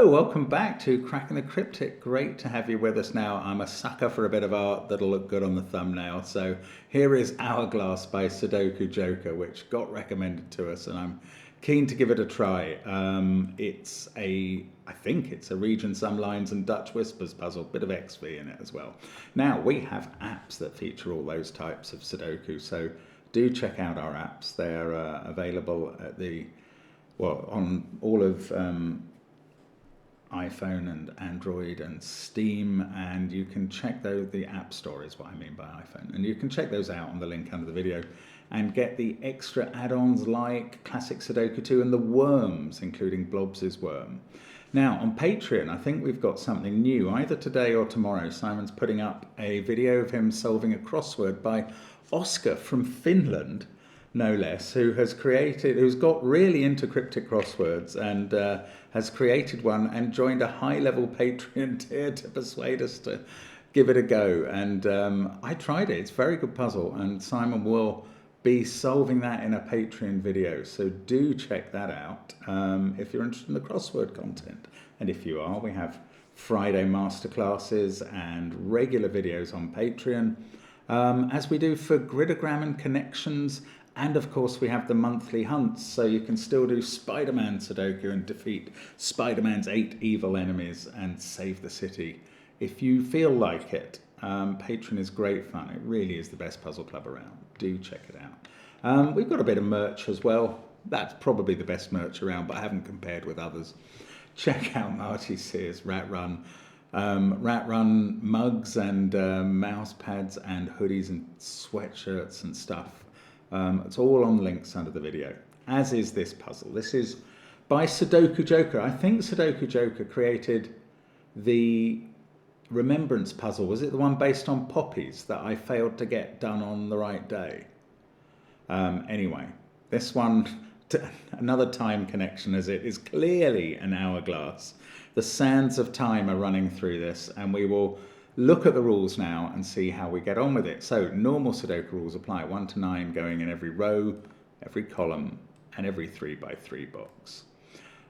Hello, welcome back to Cracking the Cryptic. Great to have you with us now. I'm a sucker for a bit of art that'll look good on the thumbnail. So here is Hourglass by Sudoku Joker, which got recommended to us, and I'm keen to give it a try. I think it's a Region Some Lines and Dutch Whispers puzzle, bit of XV in it as well. Now, we have apps that feature all those types of Sudoku, so do check out our apps. They're available at on all of iPhone and Android and Steam, and you can check the App Store is what I mean by iPhone, and you can check those out on the link under the video and get the extra add-ons like Classic Sudoku 2 and the Worms, including Blobz's Worm. Now on Patreon, I think we've got something new. Either today or tomorrow, Simon's putting up a video of him solving a crossword by Oscar from Finland, no less, who's got really into cryptic crosswords and has created one and joined a high-level Patreon tier to persuade us to give it a go. And I tried it. It's a very good puzzle, and Simon will be solving that in a Patreon video. So do check that out if you're interested in the crossword content. And if you are, we have Friday masterclasses and regular videos on Patreon, as we do for Gridogram and Connections. And of course, we have the monthly hunts, so you can still do Spider-Man Sudoku and defeat Spider-Man's 8 evil enemies and save the city. If you feel like it, Patreon is great fun. It really is the best puzzle club around. Do check it out. We've got a bit of merch as well. That's probably the best merch around, but I haven't compared with others. Check out Marty Sears Rat Run mugs and mouse pads and hoodies and sweatshirts and stuff. It's all on links under the video, as is this puzzle. This is by Sudoku Joker. I think Sudoku Joker created the remembrance puzzle. Was it the one based on poppies that I failed to get done on the right day? Anyway, this one, another time connection, as it is clearly an hourglass. The sands of time are running through this, and we will look at the rules now and see how we get on with it. So normal Sudoku rules apply, 1 to 9 going in every row, every column, and every 3 by 3 box.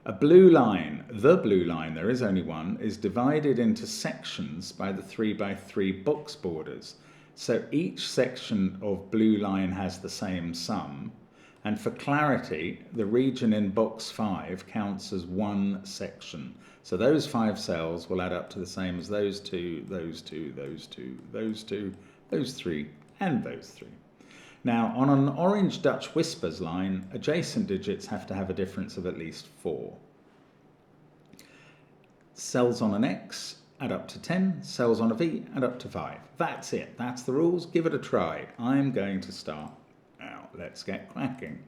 A blue line, the blue line, there is only one, is divided into sections by the 3 by 3 box borders. So each section of blue line has the same sum. And for clarity, the region in box 5 counts as one section. So those 5 cells will add up to the same as those 2, those 2, those 2, those 2, those 3, and those 3. Now, on an orange Dutch Whispers line, adjacent digits have to have a difference of at least 4. Cells on an X add up to 10, cells on a V add up to 5. That's it. That's the rules. Give it a try. I'm going to start. Now, let's get cracking.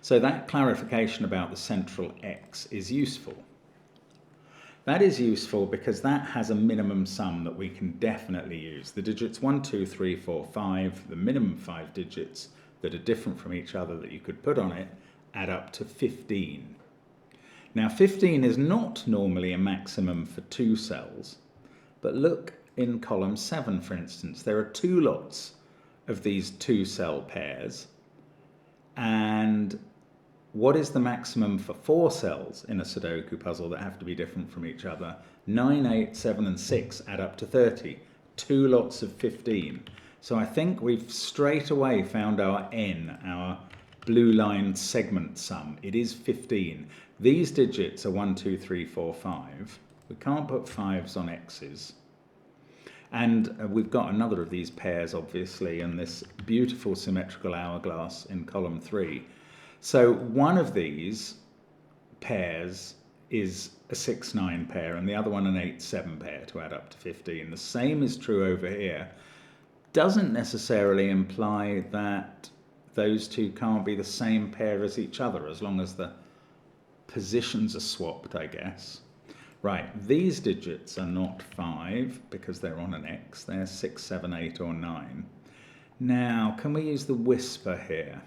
So that clarification about the central X is useful. That is useful because that has a minimum sum that we can definitely use. The digits 1, 2, 3, 4, 5, the minimum 5 digits that are different from each other that you could put on it, add up to 15. Now 15 is not normally a maximum for 2 cells, but look in column 7, for instance. There are 2 lots of these 2 cell pairs, and what is the maximum for 4 cells in a Sudoku puzzle that have to be different from each other? 9, 8, 7, and 6 add up to 30. 2 lots of 15. So I think we've straight away found our N, our blue line segment sum. It is 15. These digits are 1, 2, 3, 4, 5. We can't put 5s on X's. And we've got another of these pairs, obviously, and this beautiful symmetrical hourglass in column 3. So one of these pairs is a 6-9 pair and the other one an 8-7 pair to add up to 15. The same is true over here. Doesn't necessarily imply that those 2 can't be the same pair as each other as long as the positions are swapped, I guess. Right, these digits are not 5 because they're on an X. They're 6, 7, 8 or 9. Now, can we use the whisper here?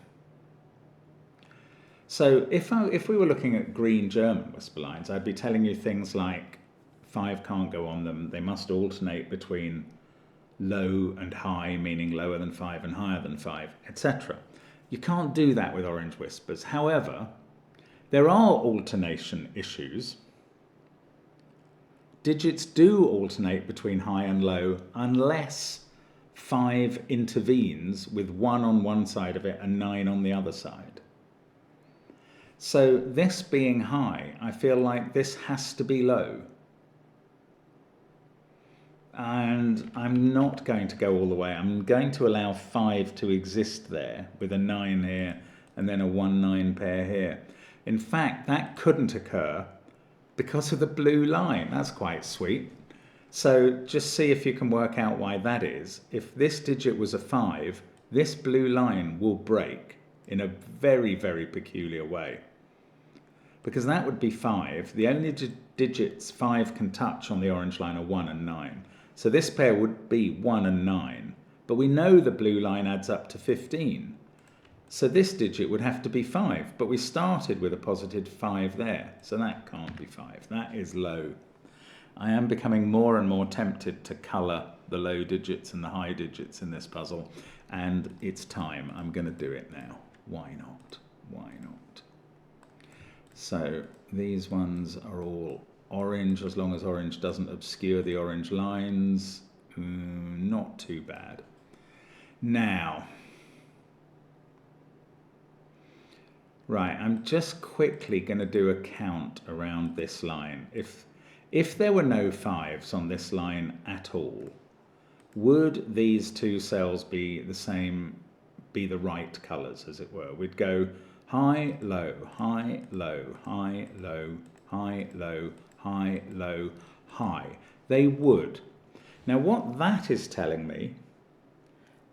So if we were looking at green German whisper lines, I'd be telling you things like 5 can't go on them. They must alternate between low and high, meaning lower than 5 and higher than 5, etc. You can't do that with orange whispers. However, there are alternation issues. digits do alternate between high and low unless 5 intervenes with 1 on one side of it and 9 on the other side. So this being high, I feel like this has to be low. And I'm not going to go all the way. I'm going to allow 5 to exist there with a 9 here and then a 1-9 pair here. In fact, that couldn't occur because of the blue line. That's quite sweet. So just see if you can work out why that is. If this digit was a 5, this blue line will break in a very, very peculiar way. Because that would be 5. The only digits 5 can touch on the orange line are 1 and 9. So this pair would be 1 and 9. But we know the blue line adds up to 15. So this digit would have to be 5. But we started with a positive 5 there. So that can't be 5. That is low. I am becoming more and more tempted to colour the low digits and the high digits in this puzzle. And it's time. I'm going to do it now. Why not? Why not? So these ones are all orange, as long as orange doesn't obscure the orange lines. Not too bad. Now, right, I'm just quickly going to do a count around this line. If there were no 5s on this line at all, would these two cells be the same, be the right colours, as it were? We'd go high, low, high, low, high, low, high, low, high, low, high. They would. Now what that is telling me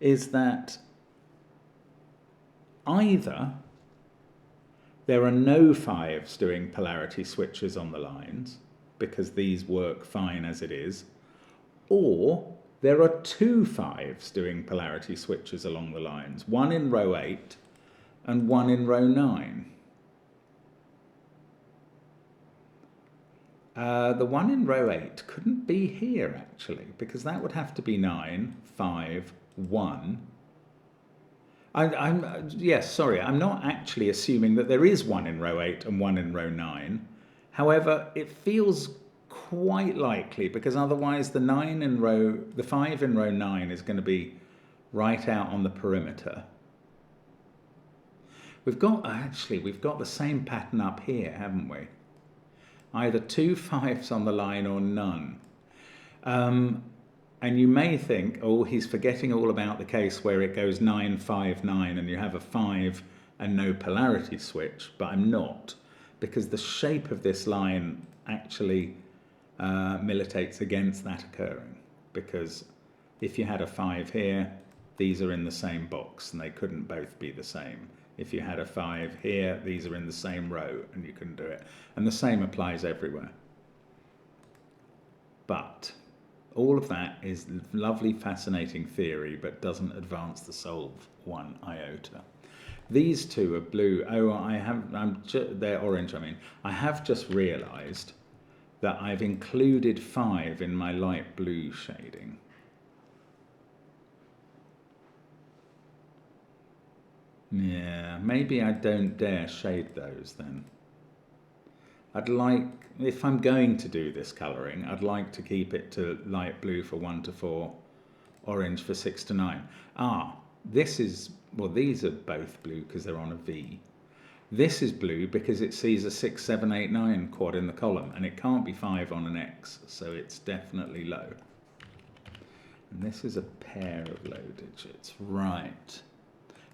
is that either there are no 5s doing polarity switches on the lines, because these work fine as it is, or there are 2 5s doing polarity switches along the lines, one in row 8 and one in row 9. The one in row 8 couldn't be here, actually, because that would have to be 9, 5, 1. Yes, sorry, I'm not actually assuming that there is one in row 8 and one in row 9. However, it feels quite likely, because otherwise the 5 in row 9 is going to be right out on the perimeter. We've got the same pattern up here, haven't we? Either 2 5s on the line or none. And you may think, oh, he's forgetting all about the case where it goes 9, 5, 9 and you have a 5 and no polarity switch, but I'm not, because the shape of this line actually militates against that occurring, because if you had a 5 here, these are in the same box and they couldn't both be the same. If you had a 5 here, these are in the same row and you couldn't do it. And the same applies everywhere. But all of that is lovely, fascinating theory, but doesn't advance the solve one iota. These two are blue. Oh, they're orange, I mean. I have just realised that I've included 5 in my light blue shading. Yeah, maybe I don't dare shade those then. I'd like, if I'm going to do this colouring, I'd like to keep it to light blue for 1 to 4, orange for 6 to 9. This is, well, these are both blue because they're on a V. This is blue because it sees a 6, 7, 8, 9 quad in the column, and it can't be 5 on an X, so it's definitely low. And this is a pair of low digits, right.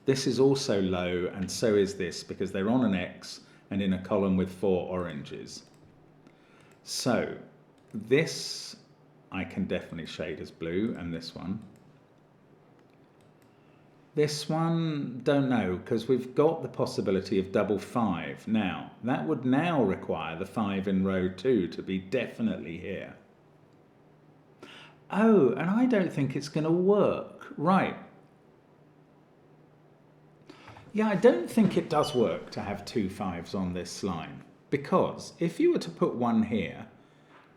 This is also low, and so is this, because they're on an X and in a column with 4 oranges. So this I can definitely shade as blue, and this one. This one, don't know, because we've got the possibility of double 5. Now, that would now require the 5 in row 2 to be definitely here. Oh, and I don't think it's going to work. Right. Yeah, I don't think it does work to have 2 5s on this line, because if you were to put 1 here,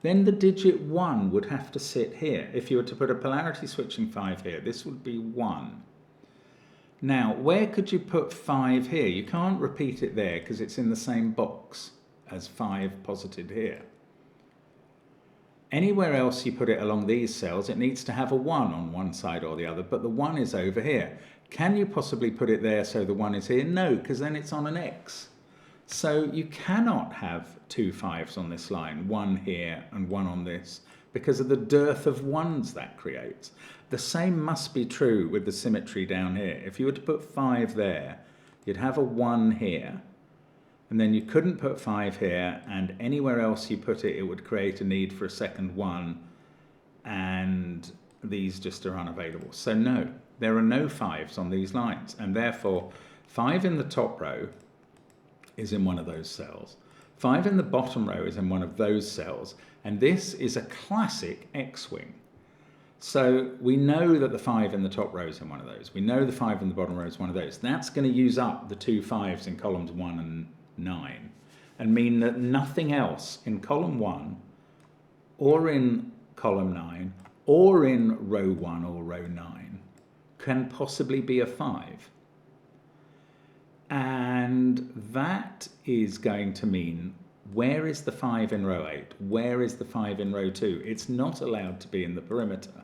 then the digit 1 would have to sit here. If you were to put a polarity switching 5 here, this would be 1. Now, where could you put 5 here? You can't repeat it there because it's in the same box as 5 posited here. Anywhere else you put it along these cells, it needs to have a 1 on one side or the other, but the 1 is over here. Can you possibly put it there so the 1 is here? No, because then it's on an X. So you cannot have 2 5s on this line, 1 here and 1 on this, because of the dearth of 1s that creates. The same must be true with the symmetry down here. If you were to put 5 there, you'd have a 1 here, and then you couldn't put 5 here, and anywhere else you put it, it would create a need for a second 1, and these just are unavailable. So no, there are no 5s on these lines, and therefore 5 in the top row is in one of those cells. 5 in the bottom row is in one of those cells, and this is a classic X-wing. So we know that the 5 in the top row is in one of those. We know the 5 in the bottom row is one of those. That's going to use up the 2 5s in columns 1 and 9 and mean that nothing else in column 1 or in column 9 or in row 1 or row 9 can possibly be a 5. And that is going to mean, where is the 5 in row 8? Where is the 5 in row 2? It's not allowed to be in the perimeter.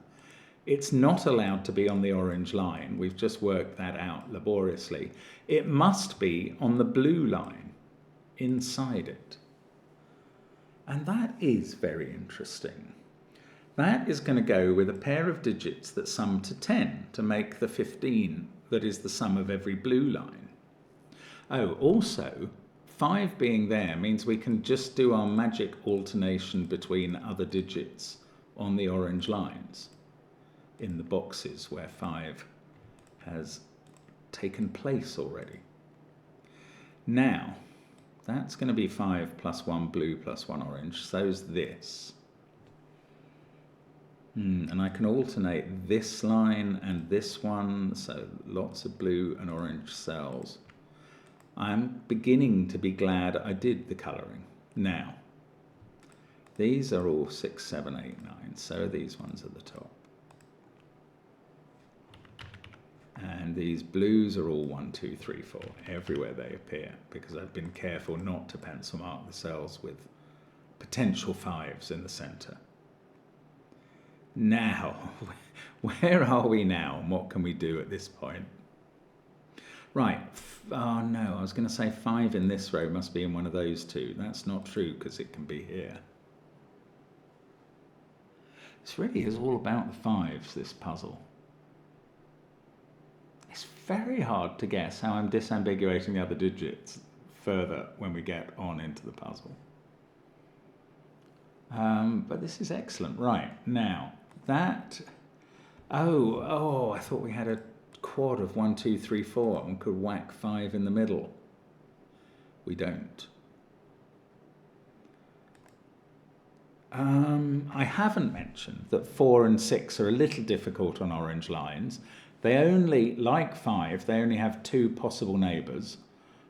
It's not allowed to be on the orange line. We've just worked that out laboriously. It must be on the blue line, inside it. And that is very interesting. That is going to go with a pair of digits that sum to 10 to make the 15 that is the sum of every blue line. Oh, also, 5 being there means we can just do our magic alternation between other digits on the orange lines in the boxes where 5 has taken place already. Now, that's going to be 5 plus 1 blue plus 1 orange, so's this. And I can alternate this line and this one, so lots of blue and orange cells. I'm beginning to be glad I did the colouring. Now, these are all 6, 7, 8, 9, so these ones at the top. And these blues are all 1, 2, 3, 4, everywhere they appear, because I've been careful not to pencil mark the cells with potential 5s in the centre. Now, where are we now, and what can we do at this point? Right, oh no, I was going to say 5 in this row must be in one of those two. That's not true, because it can be here. This really is all about the 5s, this puzzle. It's very hard to guess how I'm disambiguating the other digits further when we get on into the puzzle. But this is excellent. Right, now, that... Oh, I thought we had a quad of 1, 2, 3, 4 and could whack 5 in the middle. We don't. I haven't mentioned that 4 and 6 are a little difficult on orange lines. They only, like 5, they only have 2 possible neighbours.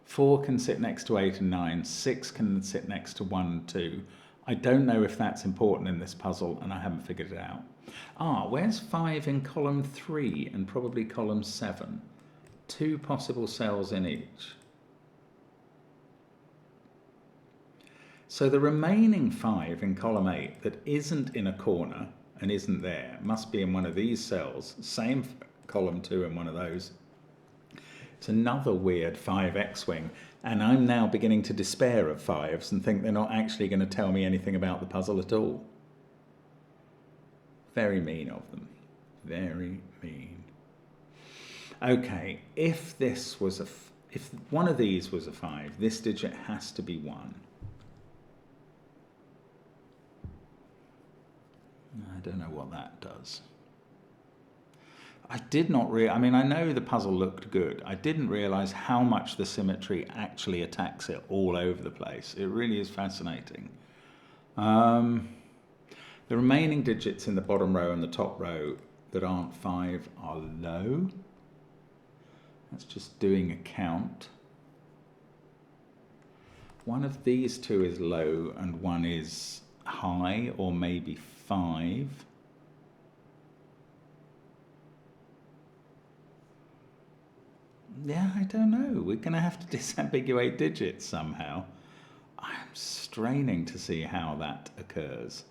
4 can sit next to 8 and 9. 6 can sit next to 1 and 2. I don't know if that's important in this puzzle, and I haven't figured it out. Where's 5 in column 3 and probably column 7? 2 possible cells in each. So the remaining 5 in column 8 that isn't in a corner and isn't there must be in one of these cells. Same for column 2 in one of those. It's another weird 5 X-wing, and I'm now beginning to despair of 5s and think they're not actually going to tell me anything about the puzzle at all. Very mean of them. Very mean. Okay, if this was if one of these was a 5, this digit has to be 1. I don't know what that does. I did not I mean, I know the puzzle looked good. I didn't realise how much the symmetry actually attacks it all over the place. It really is fascinating. The remaining digits in the bottom row and the top row that aren't 5 are low. That's just doing a count. One of these two is low and one is high, or maybe 5. Yeah, I don't know. We're going to have to disambiguate digits somehow. I'm straining to see how that occurs.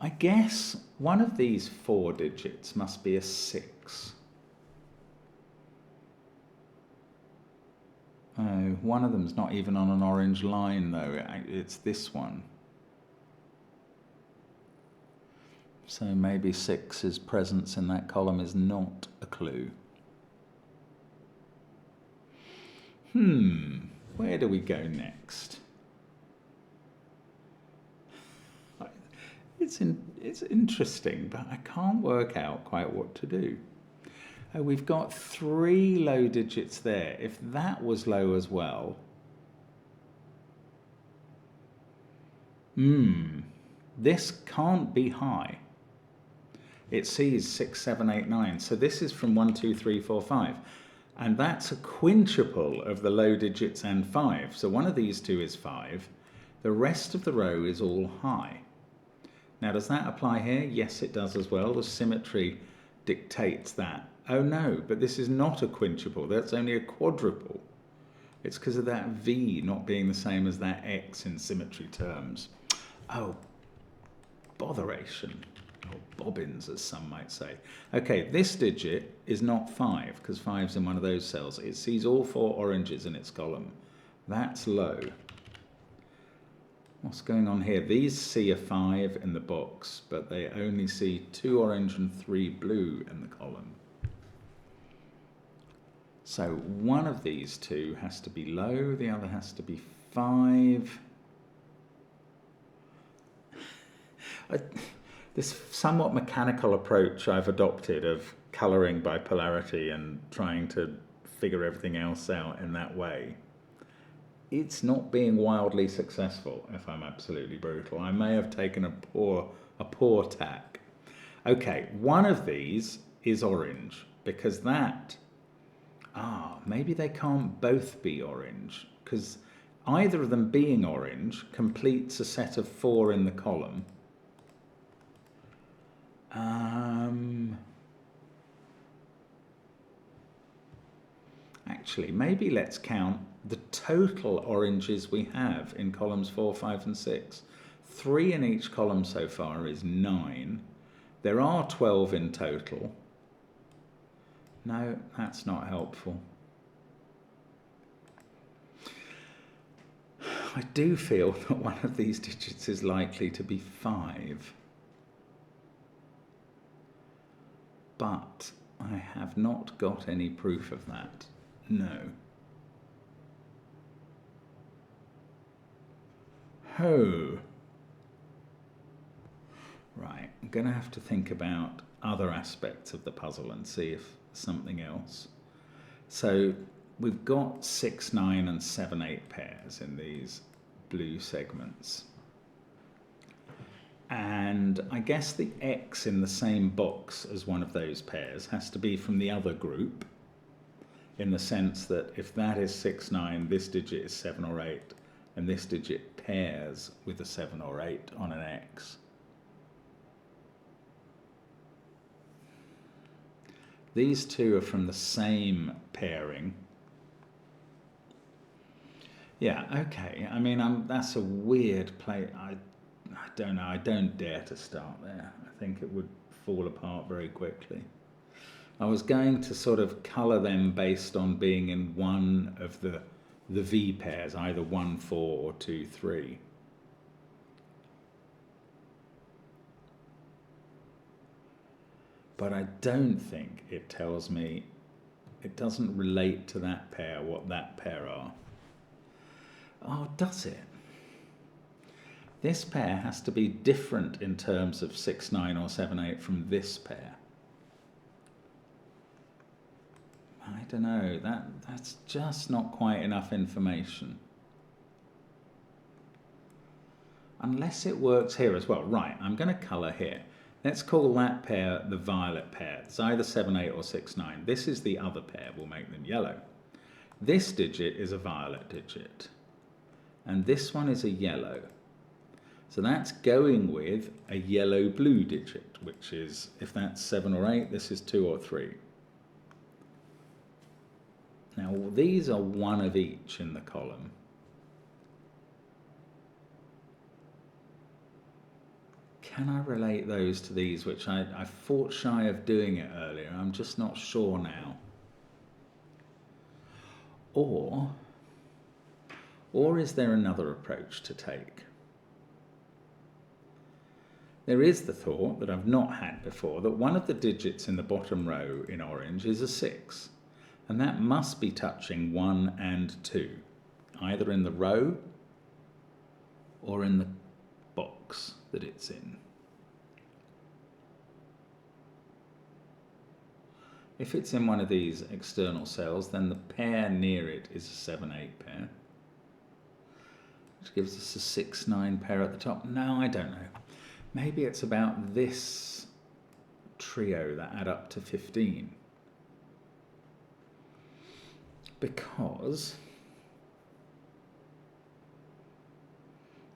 I guess one of these 4 digits must be a 6. Oh, one of them's not even on an orange line though, it's this one. So maybe 6's presence in that column is not a clue. Where do we go next? It's interesting, but I can't work out quite what to do. Oh, we've got 3 low digits there. If that was low as well, this can't be high. It sees 6, 7, 8, 9. So this is from 1, 2, 3, 4, 5. And that's a quintuple of the low digits and 5. So one of these 2 is 5. The rest of the row is all high. Now, does that apply here? Yes, it does as well. The symmetry dictates that. Oh no, but this is not a quintuple. That's only a quadruple. It's because of that V not being the same as that X in symmetry terms. Oh, botheration. Or bobbins, as some might say. Okay, this digit is not 5, because 5's in one of those cells. It sees all 4 oranges in its column. That's low. What's going on here? These see a 5 in the box, but they only see 2 orange and 3 blue in the column. So one of these 2 has to be low, the other has to be 5. This somewhat mechanical approach I've adopted of colouring by polarity and trying to figure everything else out in that way, it's not being wildly successful, if I'm absolutely brutal. I may have taken a poor tack. Okay, one of these is orange, because that... maybe they can't both be orange, because either of them being orange completes a set of 4 in the column. Actually, maybe let's count the total oranges we have in columns 4, 5 and 6. 3 in each column so far is 9. There are 12 in total. No, that's not helpful. I do feel that one of these digits is likely to be 5. But I have not got any proof of that. No. Oh. Right, I'm going to have to think about other aspects of the puzzle and see if something else. So we've got 6, 9 and 7, 8 pairs in these blue segments. And I guess the X in the same box as one of those pairs has to be from the other group, in the sense that if that is 6, 9, this digit is 7 or 8, and this digit pairs with a 7 or 8 on an X. These 2 are from the same pairing. Yeah, okay. I mean, that's a weird play. I don't know. I don't dare to start there. I think it would fall apart very quickly. I was going to sort of colour them based on being in one of the V pairs, either 1, 4 or 2, 3. But I don't think it tells me, it doesn't relate to that pair what that pair are. Oh, does it? This pair has to be different in terms of 6, 9 or 7, 8 from this pair. I don't know, that's just not quite enough information. Unless it works here as well. Right, I'm going to colour here. Let's call that pair the violet pair. It's either 7, 8 or 6, 9. This is the other pair. We'll make them yellow. This digit is a violet digit. And this one is a yellow. So that's going with a yellow-blue digit, which is, if that's 7 or 8, this is 2 or 3. Now, these are one of each in the column. can I relate those to these, which I fought shy of doing it earlier? I'm just not sure now. Or is there another approach to take? There is the thought that I've not had before, that one of the digits in the bottom row in orange is a 6. And that must be touching 1 and 2, either in the row or in the box that it's in. If it's in one of these external cells, then the pair near it is a 7-8 pair, which gives us a 6-9 pair at the top. No, I don't know. Maybe it's about this trio that add up to 15. Because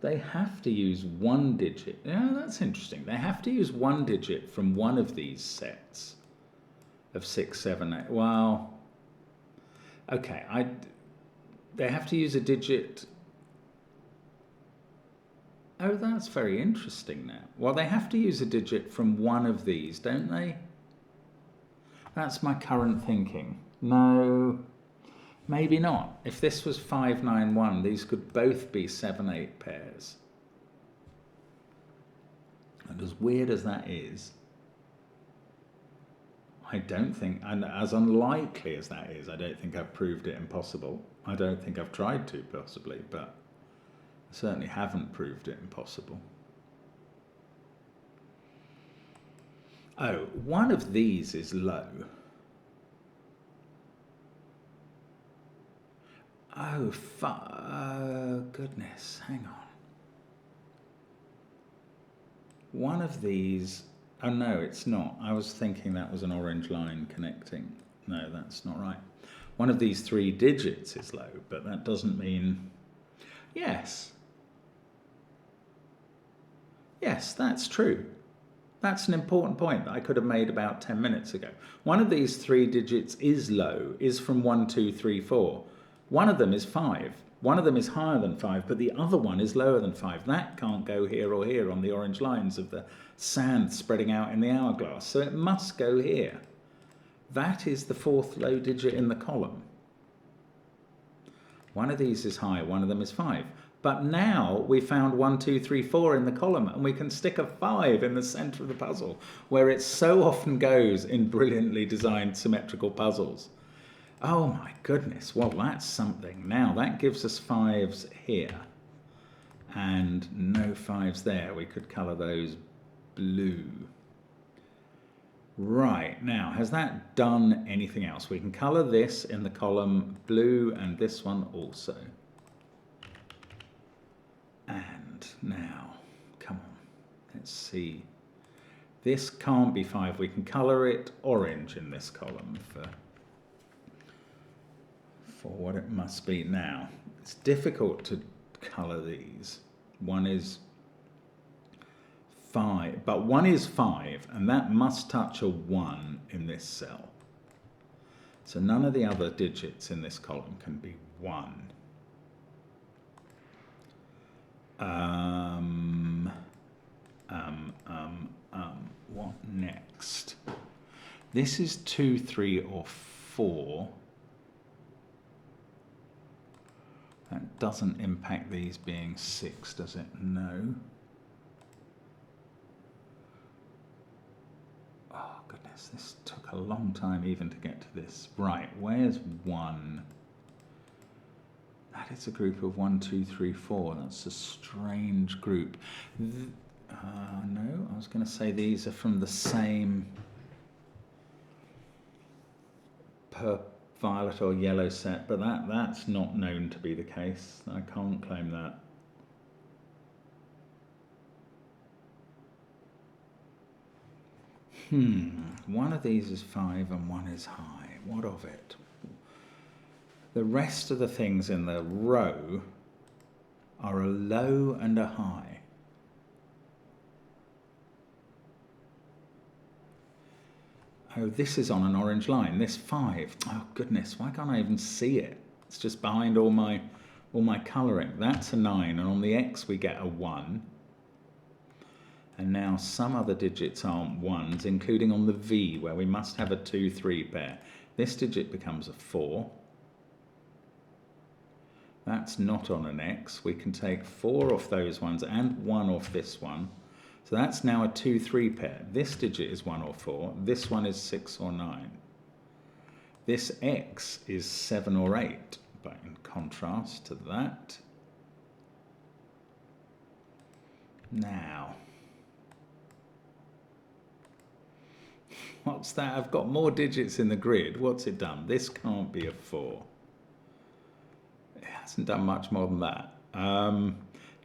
they have to use one digit. Yeah, that's interesting. They have to use one digit from one of these sets of 6, 7, 8. Well, okay. They have to use a digit. Oh, that's very interesting now. Well, they have to use a digit from one of these, don't they? That's my current thinking. No, maybe not. If this was 5, 9, 1, these could both be 7, 8 pairs. And as weird as that is, I don't think, and as unlikely as that is, I don't think I've proved it impossible. I don't think I've tried to, possibly, but I certainly haven't proved it impossible. Oh, one of these is low. Oh, goodness, hang on. One of these, oh no, it's not. I was thinking that was an orange line connecting. No, that's not right. One of these 3 digits is low, but that doesn't mean, yes. Yes, that's true. That's an important point that I could have made about 10 minutes ago. One of these 3 digits is low, is from 1, 2, 3, 4. One of them is 5. One of them is higher than 5, but the other one is lower than 5. That can't go here or here on the orange lines of the sand spreading out in the hourglass. So it must go here. That is the 4th low digit in the column. One of these is high, one of them is 5. But now we found 1, 2, 3, 4 in the column, and we can stick a 5 in the center of the puzzle, where it so often goes in brilliantly designed symmetrical puzzles. Oh my goodness, well that's something. Now that gives us 5s here, and no 5s there. We could colour those blue. Right, now has that done anything else? We can colour this in the column blue and this one also. And now, come on, let's see. This can't be 5. We can colour it orange in this column for what it must be. Now, it's difficult to colour these. One is 5, but one is 5, and that must touch a 1 in this cell. So none of the other digits in this column can be 1. What next? This is 2, 3, or 4. That doesn't impact these being 6, does it? No. Oh, goodness, this took a long time even to get to this. Right, where's 1? That is a group of 1, 2, 3, 4. That's a strange group. No, I was going to say these are from the same violet or yellow set, but that's not known to be the case. I can't claim that. One of these is 5 and one is high. What of it? The rest of the things in the row are a low and a high. Oh, this is on an orange line, this 5. Oh goodness, why can't I even see it? It's just behind all my colouring. That's a 9, and on the X we get a 1. And now some other digits aren't 1s, including on the V, where we must have a 2-3 pair. This digit becomes a 4. That's not on an X. We can take 4 off those ones and 1 off this one. So that's now a 2-3 pair. This digit is 1 or 4. This one is 6 or 9. This X is 7 or 8. But in contrast to that, now, what's that? I've got more digits in the grid. What's it done? This can't be a 4. It hasn't done much more than that.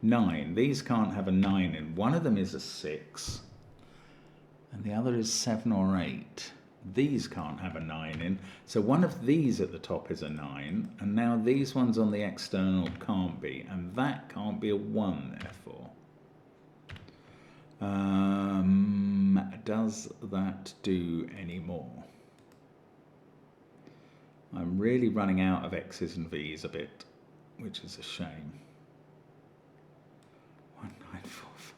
9. These can't have a 9 in. One of them is a 6, and the other is 7 or 8. These can't have a 9 in. So one of these at the top is a 9, and now these ones on the external can't be, and that can't be a 1, therefore. Does that do any more? I'm really running out of X's and V's a bit, which is a shame. 1945.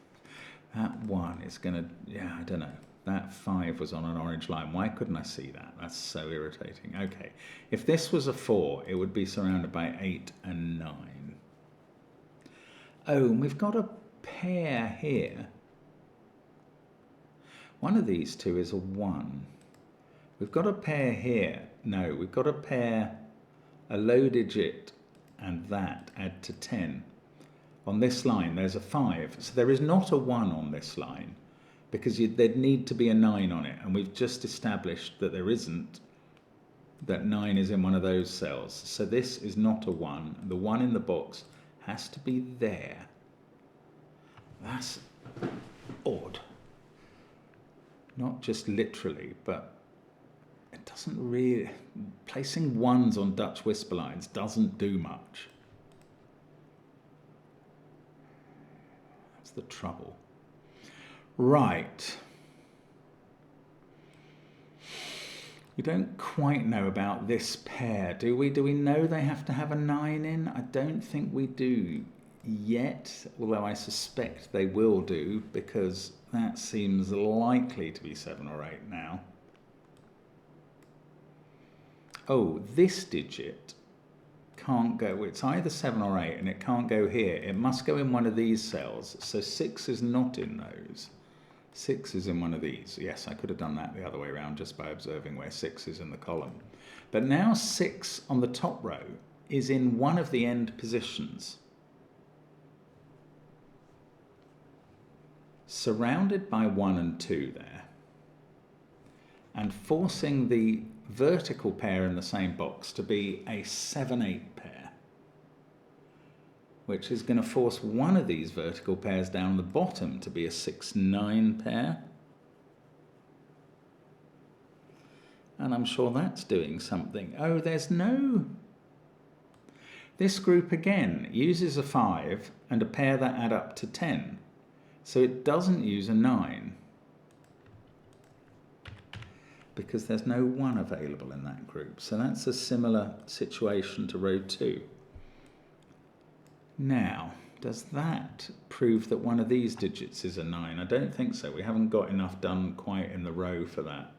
That 1 is going to, yeah, I don't know. That 5 was on an orange line. Why couldn't I see that? That's so irritating. Okay, if this was a 4, it would be surrounded by 8 and 9. Oh, and we've got a pair here. One of these two is a 1. We've got a pair here. No, we've got a pair, a low digit, and that add to 10. On this line, there's a 5. So there is not a 1 on this line, because there'd need to be a 9 on it. And we've just established that there isn't, that 9 is in one of those cells. So this is not a 1. The 1 in the box has to be there. That's odd. Not just literally, but it doesn't really... Placing 1s on Dutch whisper lines doesn't do much. That's the trouble. Right. We don't quite know about this pair, do we? Do we know they have to have a 9 in? I don't think we do yet, although I suspect they will do, because that seems likely to be 7 or 8 now. Oh, this digit can't go, it's either 7 or 8, and it can't go here. It must go in one of these cells, so 6 is not in those. 6 is in one of these. Yes, I could have done that the other way around just by observing where 6 is in the column. But now 6 on the top row is in one of the end positions, surrounded by 1 and 2 there, and forcing the vertical pair in the same box to be a 7-8 pair, which is going to force one of these vertical pairs down the bottom to be a 6-9 pair. And I'm sure that's doing something. Oh, there's no... This group again uses a 5 and a pair that add up to 10. So it doesn't use a 9, because there's no 1 available in that group. So that's a similar situation to row 2. Now, does that prove that one of these digits is a 9? I don't think so. We haven't got enough done quite in the row for that.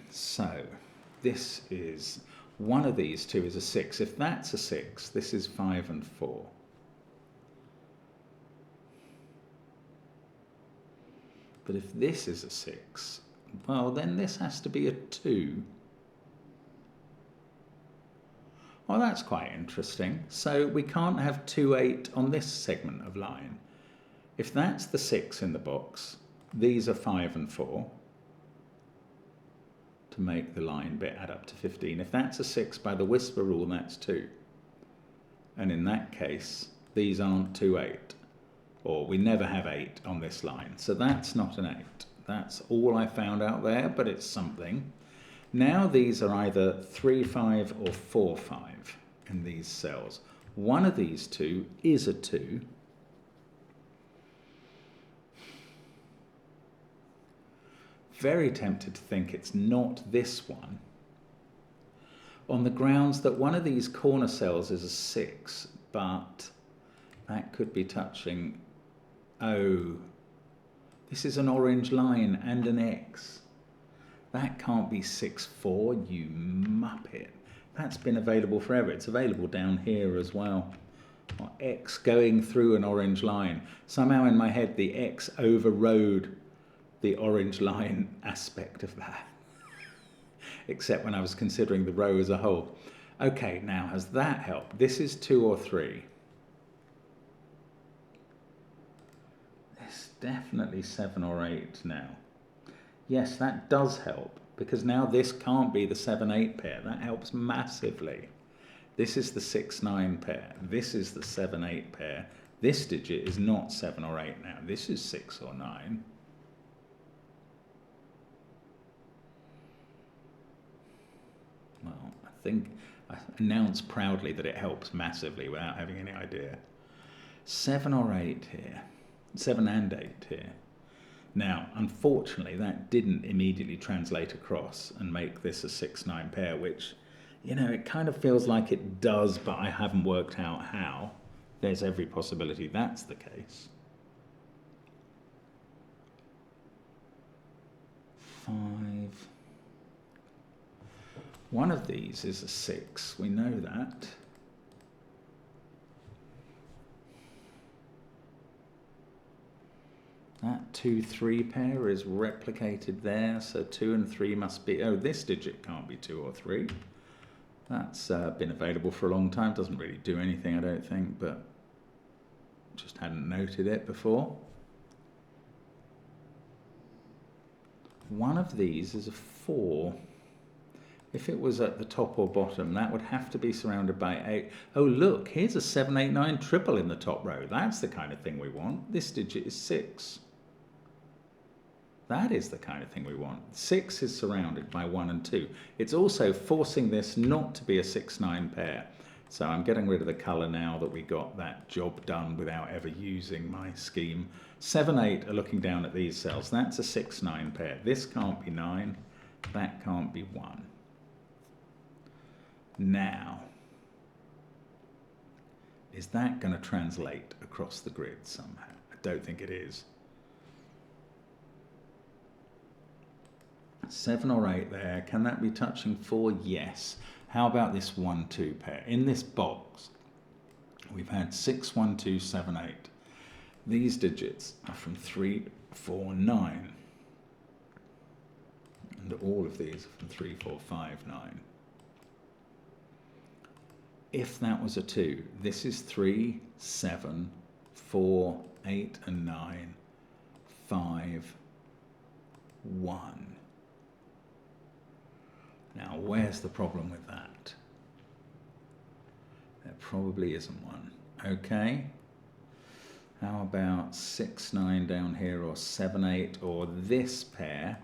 So this is, one of these two is a 6. If that's a 6, this is 5 and 4. But if this is a 6, well, then this has to be a 2. Well, that's quite interesting. So we can't have 2, 8 on this segment of line. If that's the 6 in the box, these are 5 and 4 to make the line bit add up to 15. If that's a 6 by the whisper rule, that's 2. And in that case, these aren't 2, 8. Or we never have 8 on this line. So that's not an 8. That's all I found out there, but it's something. Now these are either 3, 5 or 4, 5 in these cells. One of these two is a 2. Very tempted to think it's not this one. on the grounds that one of these corner cells is a 6, but that could be touching, oh, this is an orange line and an X. That can't be 6-4, you muppet. That's been available forever. It's available down here as well. Or X going through an orange line. Somehow in my head the X overrode the orange line aspect of that. Except when I was considering the row as a whole. Okay, now has that helped? This is 2 or 3. This definitely 7 or 8 now. Yes, that does help, because now this can't be the 7-8 pair. That helps massively. This is the 6-9 pair. This is the 7-8 pair. This digit is not 7 or 8 now. This is 6 or 9. Well, I think I announce proudly that it helps massively without having any idea. 7 or 8 here. 7 and 8 here. Now, unfortunately, that didn't immediately translate across and make this a 6-9 pair, which, you know, it kind of feels like it does, but I haven't worked out how. There's every possibility that's the case. 5. One of these is a 6, we know that. That 2-3 pair is replicated there, so 2 and 3 must be, oh, this digit can't be 2 or 3. That's been available for a long time, doesn't really do anything I don't think, but just hadn't noted it before. One of these is a 4. If it was at the top or bottom, that would have to be surrounded by 8. Oh, look, here's a 7, 8, 9 triple in the top row. That's the kind of thing we want. This digit is 6. That is the kind of thing we want. 6 is surrounded by 1 and 2. It's also forcing this not to be a 6-9 pair. So I'm getting rid of the colour now that we got that job done without ever using my scheme. 7, 8 are looking down at these cells. That's a 6-9 pair. This can't be 9. That can't be 1. Now, is that going to translate across the grid somehow? I don't think it is. 7 or 8 there. Can that be touching 4? Yes. How about this 1, 2 pair? In this box, we've had 6, 1, 2, 7, 8. These digits are from 3, 4, 9. And all of these are from 3, 4, 5, 9. If that was a 2, this is 3, 7, 4, 8 and 9, 5, 1. Now, where's the problem with that? There probably isn't one. Okay. How about 6, 9 down here, or 7, 8, or this pair?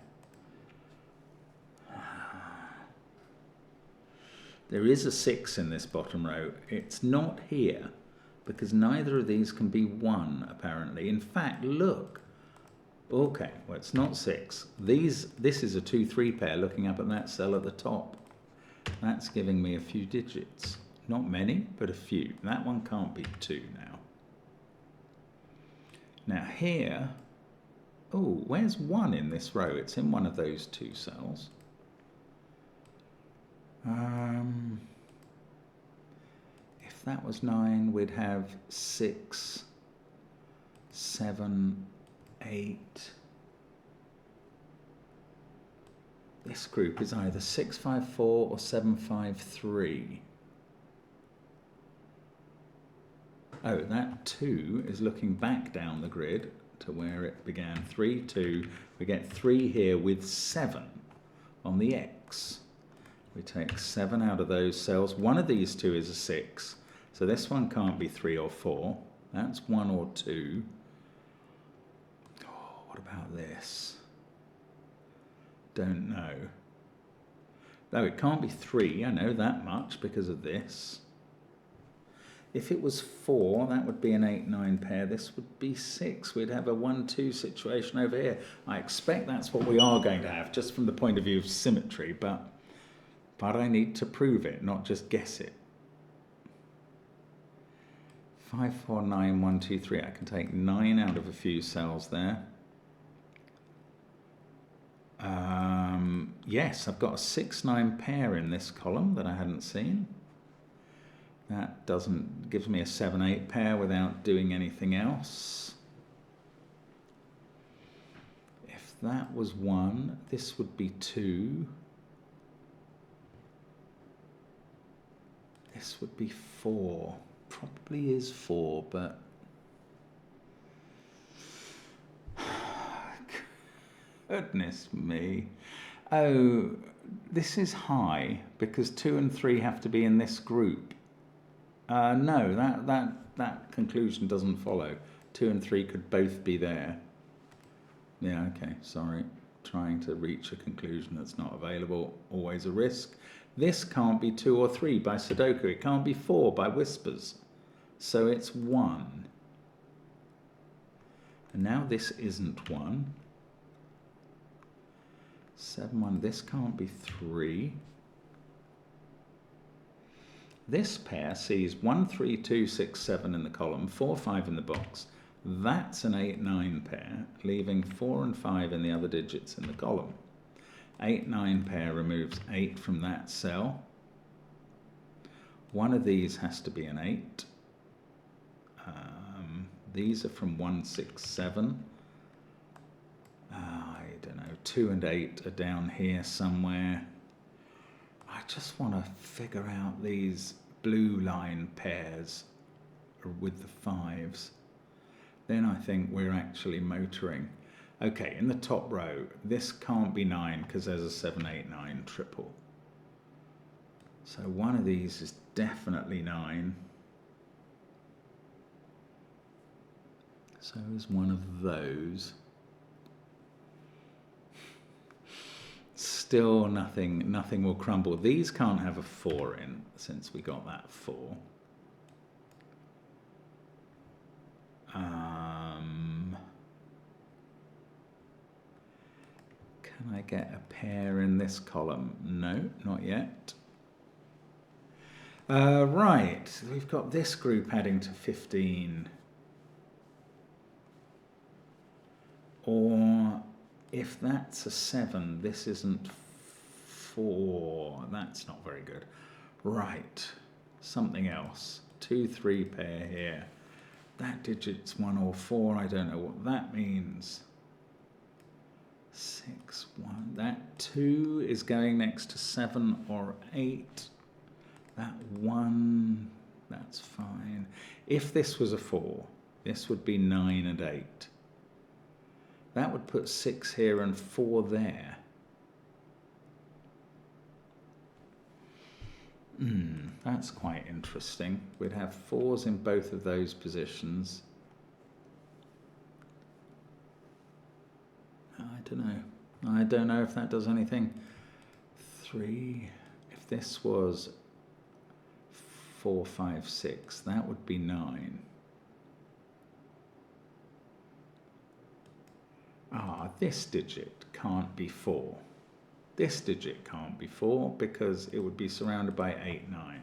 There is a 6 in this bottom row. It's not here, because neither of these can be 1, apparently. In fact, look. Okay, well, it's not 6. This is a 2, 3 pair looking up at that cell at the top. That's giving me a few digits. Not many, but a few. That one can't be 2 now. Now here, oh, where's 1 in this row? It's in one of those 2 cells. If that was 9, we'd have 6, 7, 8. This group is either 6, 5, 4 or 7, 5, 3. Oh, that 2 is looking back down the grid to where it began. 3, 2. We get 3 here with 7 on the X. We take 7 out of those cells. One of these 2 is a 6. So this one can't be 3 or 4. That's 1 or 2. Oh, what about this? Don't know. No, it can't be 3. I know that much because of this. If it was 4, that would be an 8, 9 pair. This would be 6. We'd have a 1, 2 situation over here. I expect that's what we are going to have, just from the point of view of symmetry, but But I need to prove it, not just guess it. 5, 4, 9, 1, 2, 3. I can take 9 out of a few cells there. Yes, I've got a 6-9 pair in this column that I hadn't seen. That gives me a 7-8 pair without doing anything else. If that was 1, this would be 2. This would be 4. Probably is 4, but goodness me. Oh, this is high because 2 and 3 have to be in this group. No, that conclusion doesn't follow. 2 and 3 could both be there. Yeah, okay, sorry. Trying to reach a conclusion that's not available, always a risk. This can't be 2 or 3 by Sudoku. It can't be 4 by Whispers. So it's 1. And now this isn't 1. 7, 1. This can't be 3. This pair sees 1, 3, 2, 6, 7 in the column, 4, 5 in the box. That's an 8, 9 pair, leaving 4 and 5 in the other digits in the column. 8, 9 pair removes 8 from that cell. One of these has to be an 8. These are from 1, 6, 7. I don't know, 2 and 8 are down here somewhere. I just want to figure out these blue line pairs with the 5s. Then I think we're actually motoring. Okay, in the top row, this can't be 9 because there's a 7, 8, 9 triple. So one of these is definitely 9. So is one of those. Still nothing will crumble. These can't have a 4 in since we got that 4. Can I get a pair in this column? No, not yet. Right, we've got this group adding to 15. Or if that's a 7, this isn't 4. That's not very good. Right, something else. 2, 3 pair here. That digit's 1 or 4. I don't know what that means. 6, 1. That 2 is going next to 7 or 8. That 1, that's fine. If this was a 4, this would be 9 and 8. That would put 6 here and 4 there. That's quite interesting. We'd have 4s in both of those positions. I don't know if that does anything. 3, if this was 4, 5, 6, that would be 9. This digit can't be 4. This digit can't be 4 because it would be surrounded by 8, 9.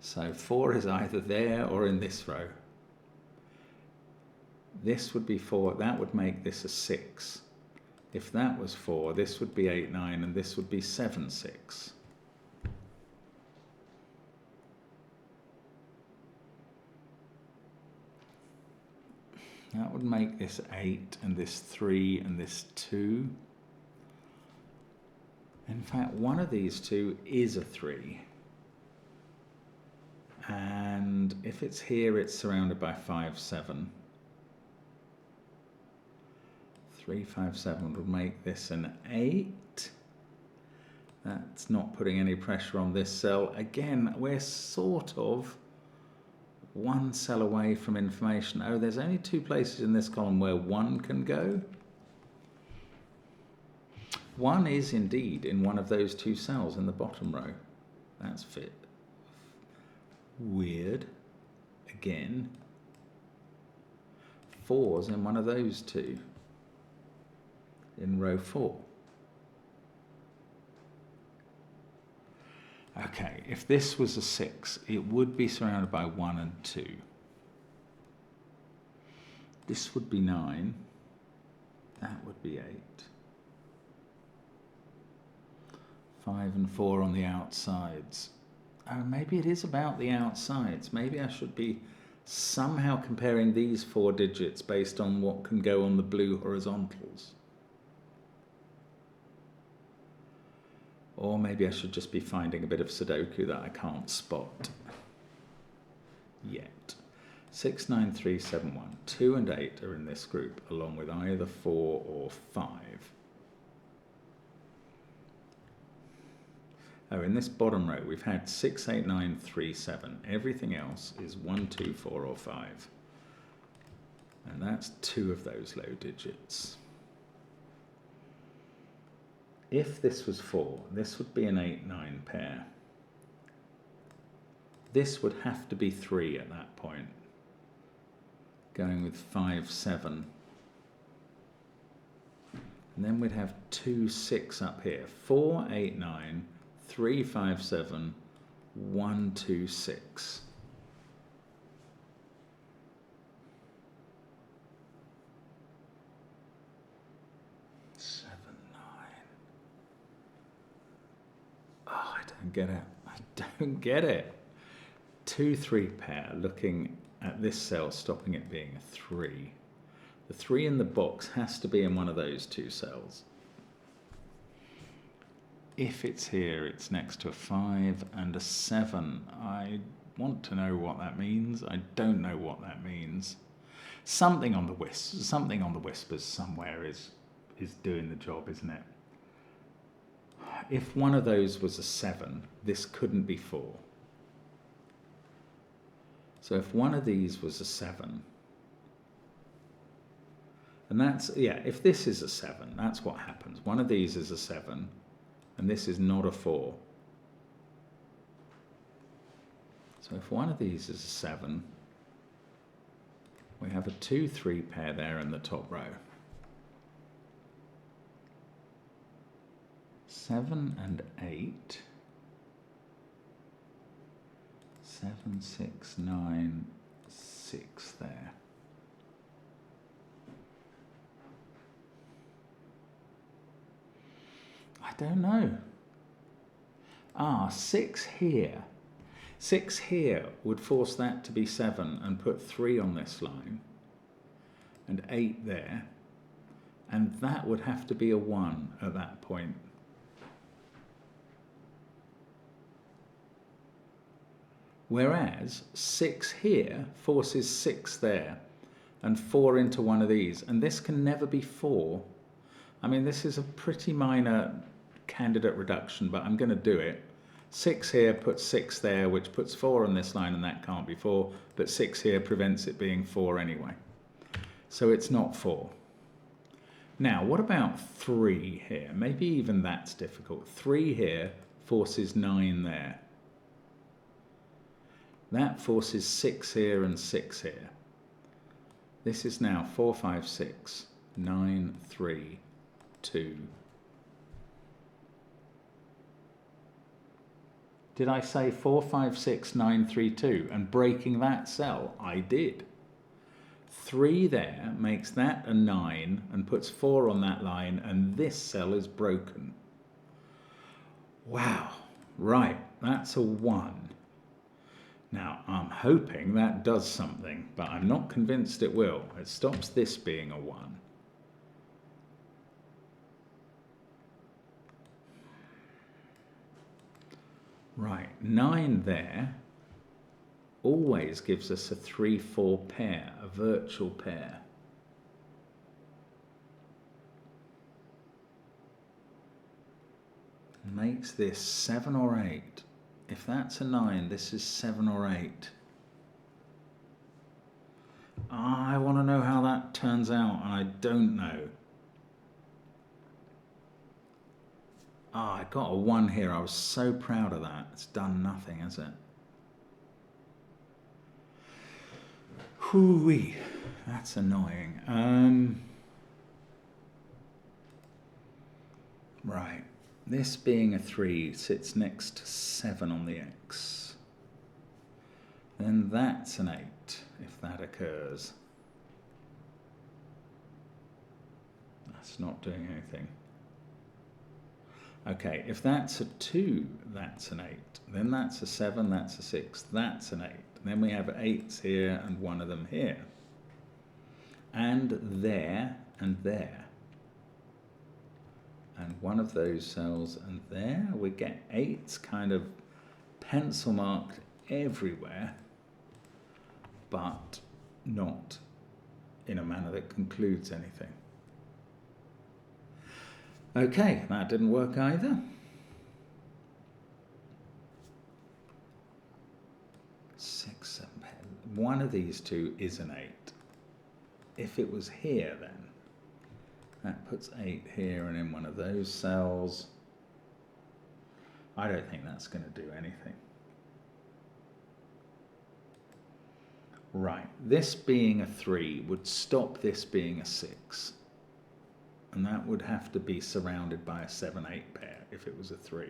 So 4 is either there or in this row. This would be 4. That would make this a 6. If that was 4, this would be 8, 9, and this would be 7, 6. That would make this 8 and this 3 and this 2. In fact, one of these two is a 3. And if it's here, it's surrounded by 5, 7. 3, 5, 7 would make this an 8. That's not putting any pressure on this cell. Again, we're sort of one cell away from information. Oh, there's only 2 places in this column where 1 can go. 1 is indeed in one of those 2 cells in the bottom row. That's fit. Weird. Again. 4's in one of those 2. in row 4. Okay, if this was a 6, it would be surrounded by 1 and 2. This would be 9. That would be 8. 5 and 4 on the outsides. Oh, maybe it is about the outsides. Maybe I should be somehow comparing these 4 digits based on what can go on the blue horizontals. Or maybe I should just be finding a bit of Sudoku that I can't spot yet. 6, 9, 3, 7, 1. 2 and 8 are in this group, along with either 4 or 5. Oh, in this bottom row, we've had 6, 8, 9, 3, 7. Everything else is 1, 2, 4, or 5. And that's 2 of those low digits. If this was 4, this would be an 8, 9 pair. This would have to be 3 at that point. Going with 5, 7. And then we'd have 2, 6 up here. 4, 8, 9, 3, 5, 7, 1, 2, 6. Oh, I don't get it. I don't get it. 2, 3 pair, looking at this cell, stopping it being a 3. The 3 in the box has to be in one of those 2 cells. If it's here, it's next to a 5 and a 7. I want to know what that means. I don't know what that means. Something on the whispers somewhere is doing the job, isn't it? If one of those was a 7, this couldn't be 4. So if one of these was a 7, and that's, yeah, if this is a 7, that's what happens. One of these is a 7, and this is not a 4. So if one of these is a 7, we have a 2, 3 pair there in the top row. 7 and 8. 7, 6, 9, 6 there. I don't know. 6 here. 6 here would force that to be 7 and put 3 on this line. And 8 there. And that would have to be a 1 at that point. Whereas 6 here forces 6 there and 4 into one of these. And this can never be 4. I mean, this is a pretty minor candidate reduction, but I'm going to do it. 6 here puts 6 there, which puts 4 on this line, and that can't be 4. But 6 here prevents it being 4 anyway. So it's not 4. Now, what about 3 here? Maybe even that's difficult. 3 here forces 9 there. That forces 6 here and 6 here. This is now 4, 5, 6, 9, 3, 2. Did I say 4, 5, 6, 9, 3, 2? And breaking that cell, I did. 3 there makes that a 9 and puts 4 on that line, and this cell is broken. Wow, right, that's a 1. Now, I'm hoping that does something, but I'm not convinced it will. It stops this being a 1. Right, 9 there always gives us a 3, 4 pair, a virtual pair. Makes this 7 or 8. If that's a 9, this is 7 or 8. I want to know how that turns out, and I don't know. I got a 1 here. I was so proud of that. It's done nothing, has it? Hoo-wee. That's annoying. Right, this being a 3 sits next to 7 on the X. Then that's an 8, if that occurs. That's not doing anything. Okay, if that's a 2, that's an 8. Then that's a 7, that's a 6, that's an 8. Then we have 8s here and one of them here. And there and there. And one of those cells and there. We get 8s kind of pencil marked everywhere, but not in a manner that concludes anything. Okay, that didn't work either. 6, 7, one of these two is an 8. If it was here then, that puts 8 here and in one of those cells. I don't think that's going to do anything. Right, this being a 3 would stop this being a 6. And that would have to be surrounded by a 7-8 pair if it was a 3.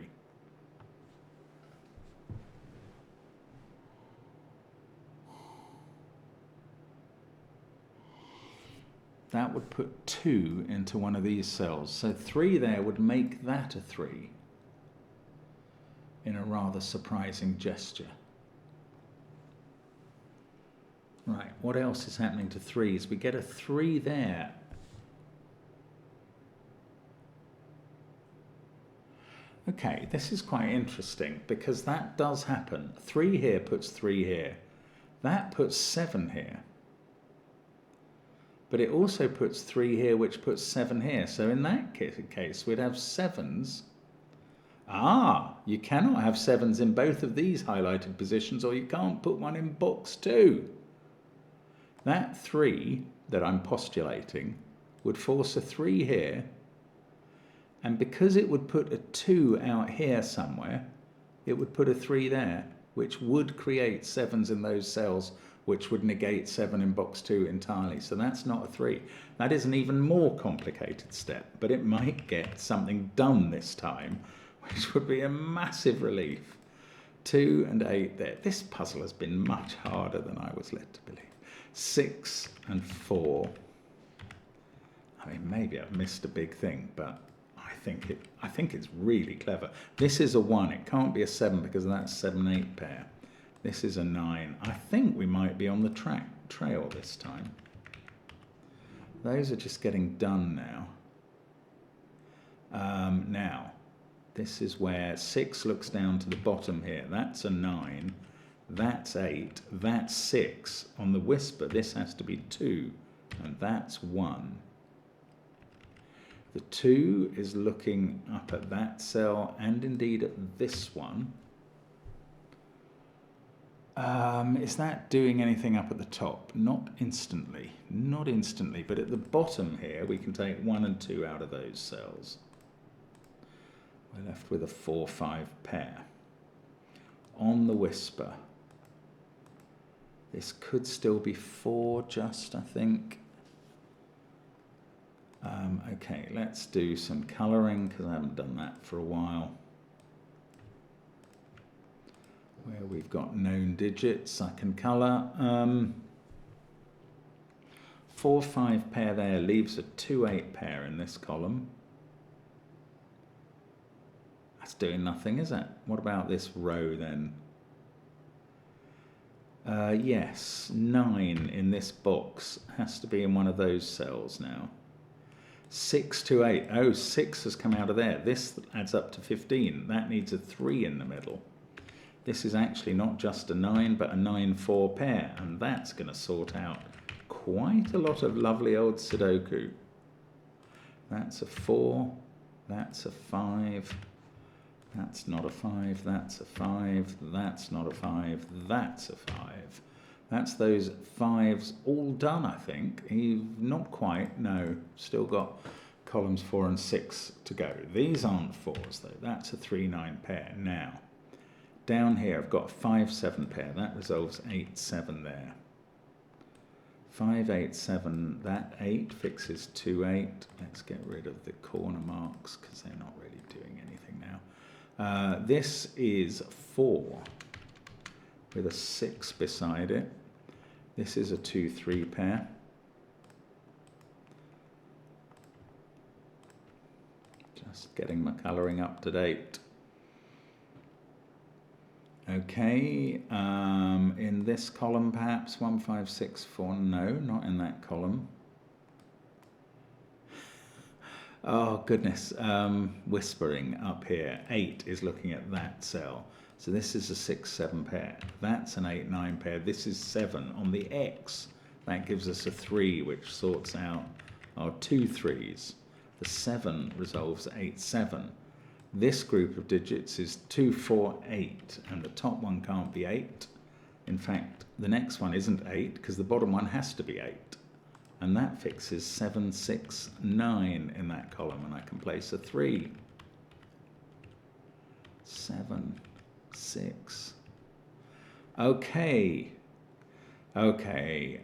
That would put 2 into one of these cells. So 3 there would make that a 3 in a rather surprising gesture. Right, what else is happening to 3s? We get a 3 there. Okay, this is quite interesting because that does happen. 3 here puts 3 here. That puts 7 here. But it also puts 3 here, which puts 7 here. So in that case, we'd have 7s. Ah, you cannot have 7s in both of these highlighted positions, or you can't put one in box 2. That 3 that I'm postulating would force a 3 here. And because it would put a 2 out here somewhere, it would put a 3 there, which would create 7s in those cells, which would negate 7 in box 2 entirely. So that's not a 3. That is an even more complicated step, but it might get something done this time, which would be a massive relief. 2 and 8 there. This puzzle has been much harder than I was led to believe. 6 and 4. I mean, maybe I've missed a big thing, but I think it's really clever. This is a 1. It can't be a 7 because that's 7-8 pair. This is a 9. I think we might be on the trail this time. Those are just getting done now. Now, this is where 6 looks down to the bottom here. That's a 9. That's 8. That's 6. On the whisper, this has to be 2. And that's 1. The 2 is looking up at that cell and indeed at this one. Is that doing anything up at the top? Not instantly. Not instantly, but at the bottom here we can take 1 and 2 out of those cells. We're left with a 4-5 pair. On the whisper. This could still be 4 just, I think. Okay, let's do some colouring because I haven't done that for a while. Where we've got known digits, I can colour. 4-5 pair there leaves a 2-8 pair in this column. That's doing nothing, is it? What about this row then? Yes, 9 in this box has to be in one of those cells now. 6 to 8. Oh, 6 has come out of there. This adds up to 15. That needs a 3 in the middle. This is actually not just a 9, but a 9-4 pair, and that's going to sort out quite a lot of lovely old Sudoku. That's a 4. That's a 5. That's not a 5. That's a 5. That's not a 5. That's a 5. That's those 5s all done, I think. Not quite, no. Still got columns 4 and 6 to go. These aren't 4s, though. That's a 3-9 pair. Now, down here, I've got a 5-7 pair. That resolves 8-7 there. 5, 8, 7, that 8 fixes 2, 8. Let's get rid of the corner marks because they're not really doing anything now. This is 4 with a 6 beside it. This is a 2, 3 pair. Just getting my colouring up to date. Okay, in this column perhaps 1, 5, 6, 4. No, not in that column. Oh goodness, whispering up here. 8 is looking at that cell. So this is a 6, 7 pair. That's an 8, 9 pair. This is 7 on the X. That gives us a 3, which sorts out our 2 3s. The 7 resolves 8, 7. This group of digits is 2, 4, 8, and the top one can't be 8. In fact, the next one isn't 8 because the bottom one has to be 8. And that fixes 7, 6, 9 in that column, and I can place a 3. 7, 6. Okay. Okay,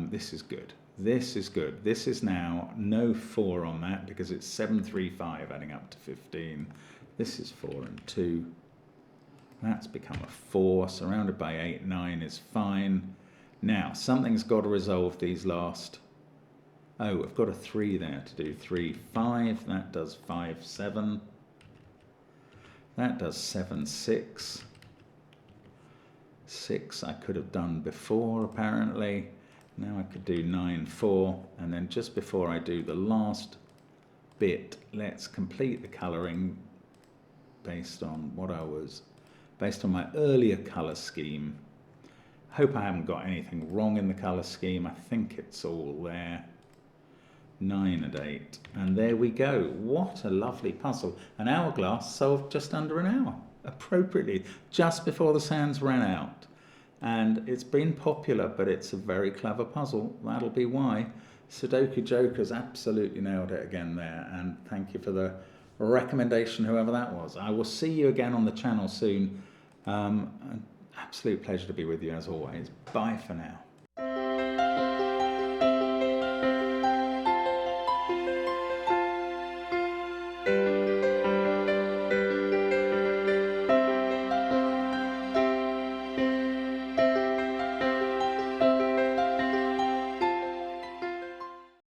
this is good. This is good. This is now no 4 on that because it's 7, 3, 5 adding up to 15. This is 4 and 2. That's become a 4. Surrounded by 8, 9 is fine. Now, something's got to resolve these last. Oh, I've got a 3 there to do 3, 5. That does 5, 7. That does 7, 6. 6 I could have done before, apparently. Now I could do 9, 4, and then just before I do the last bit, let's complete the colouring based on my earlier colour scheme. Hope I haven't got anything wrong in the colour scheme. I think it's all there. 9 and 8, and there we go. What a lovely puzzle. An hourglass solved just under an hour, appropriately, just before the sands ran out. And it's been popular, but it's a very clever puzzle. That'll be why. Sudoku Joker's absolutely nailed it again there, and thank you for the recommendation, whoever that was. I will see you again on the channel soon. An absolute pleasure to be with you as always. Bye for now.